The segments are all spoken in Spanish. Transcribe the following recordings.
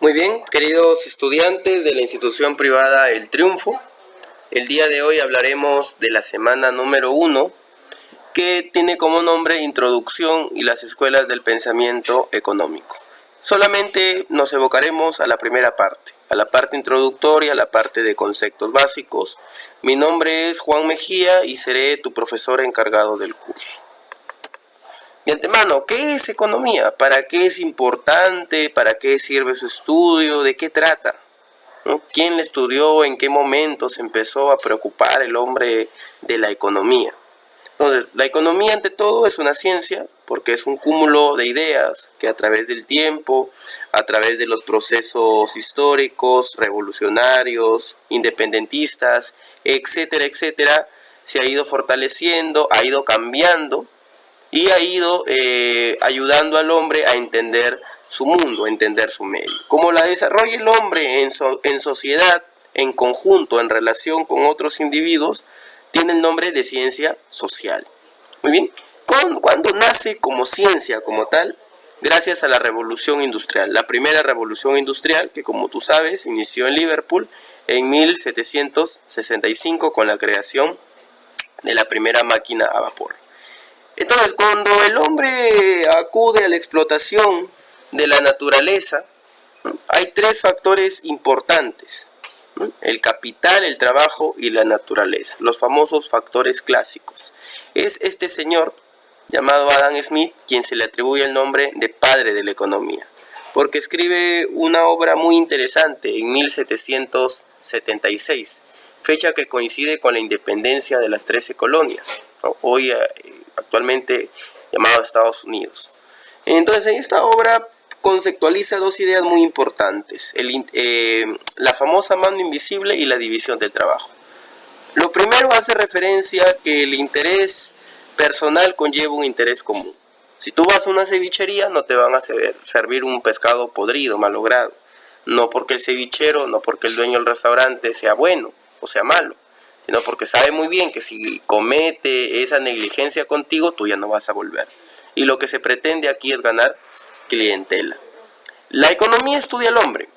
Muy bien, queridos estudiantes de la institución privada El Triunfo, el día de hoy hablaremos de la semana número 1, que tiene como nombre Introducción y las escuelas del pensamiento económico. Solamente nos evocaremos a la primera parte, a la parte introductoria, a la parte de conceptos básicos. Mi nombre es Juan Mejía y seré tu profesor encargado del curso. De antemano, ¿qué es economía? ¿Para qué es importante? ¿Para qué sirve su estudio? ¿De qué trata? ¿No? ¿Quién le estudió? ¿En qué momento se empezó a preocupar el hombre de la economía? Entonces, la economía ante todo es una ciencia porque es un cúmulo de ideas que a través del tiempo, a través de los procesos históricos, revolucionarios, independentistas, etcétera, etcétera, se ha ido fortaleciendo, ha ido cambiando y ha ido ayudando al hombre a entender su mundo, a entender su medio. Como la desarrolla el hombre en sociedad, en conjunto, en relación con otros individuos, tiene el nombre de ciencia social. Muy bien, ¿cuándo nace como ciencia como tal? Gracias a la revolución industrial, la primera revolución industrial que, como tú sabes, inició en Liverpool en 1765 con la creación de la primera máquina a vapor. Entonces, cuando el hombre acude a la explotación de la naturaleza, ¿no?, hay tres factores importantes, ¿no?: el capital, el trabajo y la naturaleza, los famosos factores clásicos. Es este señor, llamado Adam Smith, quien se le atribuye el nombre de padre de la economía, porque escribe una obra muy interesante en 1776, fecha que coincide con la independencia de las 13 colonias, ¿no?, hoy actualmente llamado Estados Unidos. Entonces, en esta obra conceptualiza dos ideas muy importantes: la famosa mano invisible y la división del trabajo. Lo primero hace referencia a que el interés personal conlleva un interés común. Si tú vas a una cevichería, no te van a servir un pescado podrido, malogrado, no porque el cevichero, no porque el dueño del restaurante sea bueno o sea malo, sino porque sabe muy bien que si comete esa negligencia contigo, tú ya no vas a volver. Y lo que se pretende aquí es ganar clientela. La economía estudia al hombre,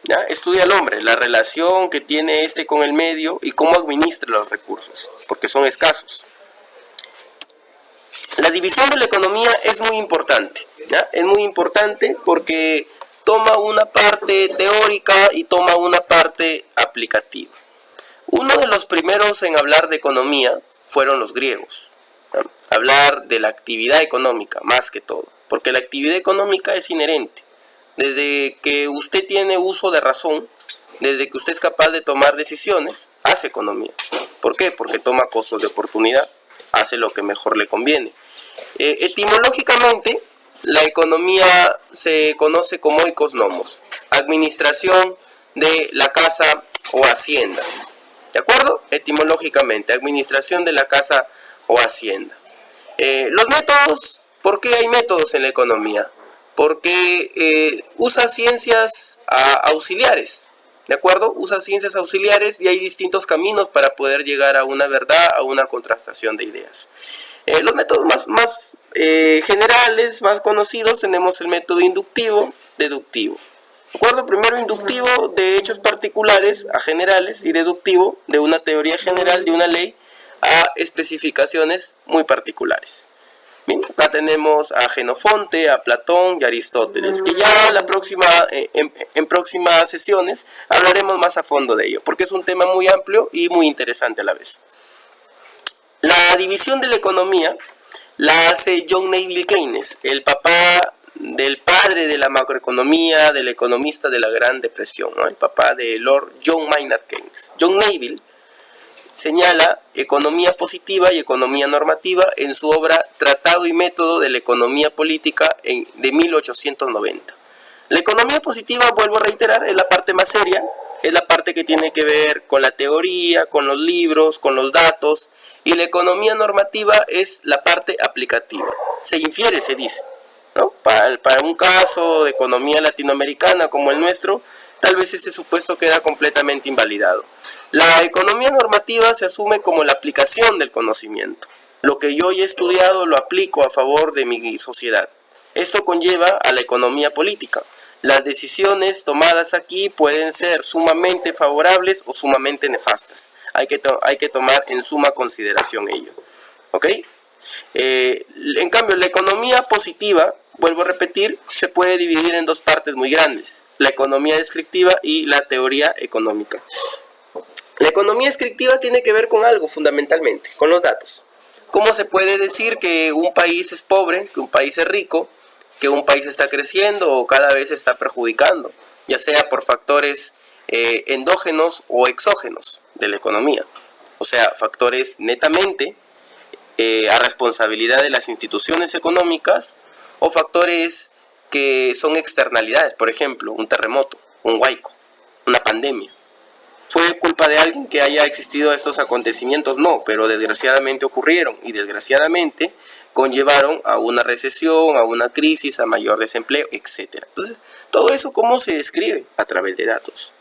¿ya? Estudia al hombre, la relación que tiene este con el medio y cómo administra los recursos, porque son escasos. La división de la economía es muy importante, ¿ya? Es muy importante porque toma una parte teórica y toma una parte aplicativa. Uno de los primeros en hablar de economía fueron los griegos, ¿no? Hablar de la actividad económica más que todo, porque la actividad económica es inherente. Desde que usted tiene uso de razón, desde que usted es capaz de tomar decisiones, hace economía. ¿Por qué? Porque toma costos de oportunidad, hace lo que mejor le conviene. Etimológicamente, la economía se conoce como oikos nomos, administración de la casa o hacienda. ¿De acuerdo? Etimológicamente, administración de la casa o hacienda. Los métodos, ¿por qué hay métodos en la economía? Porque usa ciencias auxiliares, ¿de acuerdo? Usa ciencias auxiliares y hay distintos caminos para poder llegar a una verdad, a una contrastación de ideas. Los métodos más generales, más conocidos, tenemos el método inductivo, deductivo. ¿De acuerdo? Primero inductivo de hechos particulares a generales y deductivo de una teoría general de una ley a especificaciones muy particulares. Bien, acá tenemos a Jenofonte, a Platón y a Aristóteles, que ya en próximas sesiones hablaremos más a fondo de ello, porque es un tema muy amplio y muy interesante a la vez. La división de la economía la hace John Neville Keynes, el papá del padre de la macroeconomía, del economista de la Gran Depresión, ¿no?, el papá de Lord John Maynard Keynes. John Neville señala economía positiva y economía normativa en su obra Tratado y Método de la Economía Política de 1890. La economía positiva, vuelvo a reiterar, es la parte más seria, es la parte que tiene que ver con la teoría, con los libros, con los datos, y la economía normativa es la parte aplicativa. Se infiere, se dice, ¿no? Para un caso de economía latinoamericana como el nuestro, tal vez ese supuesto queda completamente invalidado. La economía normativa se asume como la aplicación del conocimiento. Lo que yo he estudiado lo aplico a favor de mi sociedad. Esto conlleva a la economía política. las decisiones tomadas aquí pueden ser sumamente favorables o sumamente nefastas. Hay que tomar en suma consideración ello. ¿Ok? En cambio, la economía positiva, vuelvo a repetir, se puede dividir en dos partes muy grandes: la economía descriptiva y la teoría económica. La economía descriptiva tiene que ver con algo fundamentalmente, con los datos. ¿Cómo se puede decir que un país es pobre, que un país es rico, que un país está creciendo o cada vez se está perjudicando, ya sea por factores endógenos o exógenos de la economía? O sea, factores netamente a responsabilidad de las instituciones económicas, o factores que son externalidades, por ejemplo, un terremoto, un huaico, una pandemia. ¿Fue culpa de alguien que haya existido estos acontecimientos? No, pero desgraciadamente ocurrieron y desgraciadamente conllevaron a una recesión, a una crisis, a mayor desempleo, etc. Entonces, todo eso, ¿cómo se describe? A través de datos.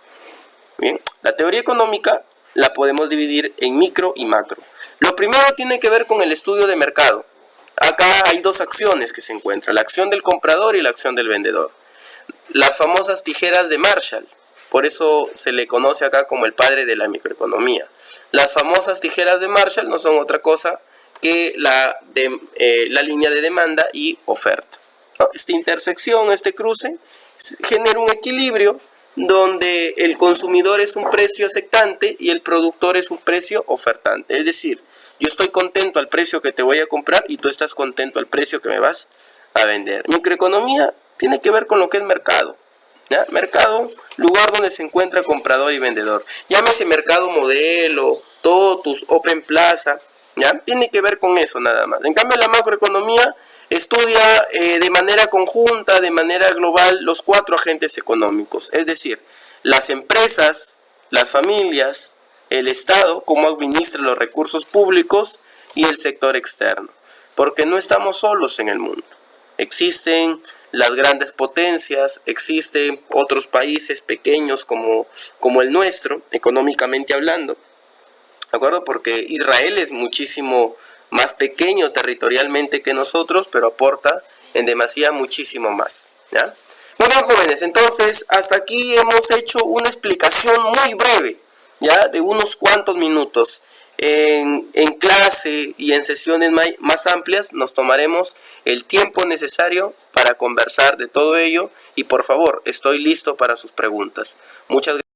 Bien, la teoría económica la podemos dividir en micro y macro. Lo primero tiene que ver con el estudio de mercado. Acá hay dos acciones que se encuentran: la acción del comprador y la acción del vendedor. Las famosas tijeras de Marshall. Por eso se le conoce acá como el padre de la microeconomía. Las famosas tijeras de Marshall no son otra cosa que la línea de demanda y oferta, ¿no? Esta intersección, este cruce, genera un equilibrio donde el consumidor es un precio aceptante y el productor es un precio ofertante. Es decir, yo estoy contento al precio que te voy a comprar y tú estás contento al precio que me vas a vender. Microeconomía tiene que ver con lo que es mercado. ¿Ya? Mercado, lugar donde se encuentra comprador y vendedor. Llámese mercado modelo, Totus, Open Plaza, ¿ya? Tiene que ver con eso nada más. En cambio, la macroeconomía estudia de manera conjunta, de manera global, los cuatro agentes económicos. Es decir, las empresas, las familias, el Estado, cómo administra los recursos públicos, y el sector externo. Porque no estamos solos en el mundo. Existen las grandes potencias, existen otros países pequeños como el nuestro, económicamente hablando, ¿de acuerdo? Porque Israel es muchísimo más pequeño territorialmente que nosotros, pero aporta en demasía muchísimo más, ¿ya? Muy bien, jóvenes, entonces hasta aquí hemos hecho una explicación muy breve, ¿ya? De unos cuantos minutos. En clase y en sesiones más amplias nos tomaremos el tiempo necesario para conversar de todo ello, y por favor, estoy listo para sus preguntas. Muchas gracias.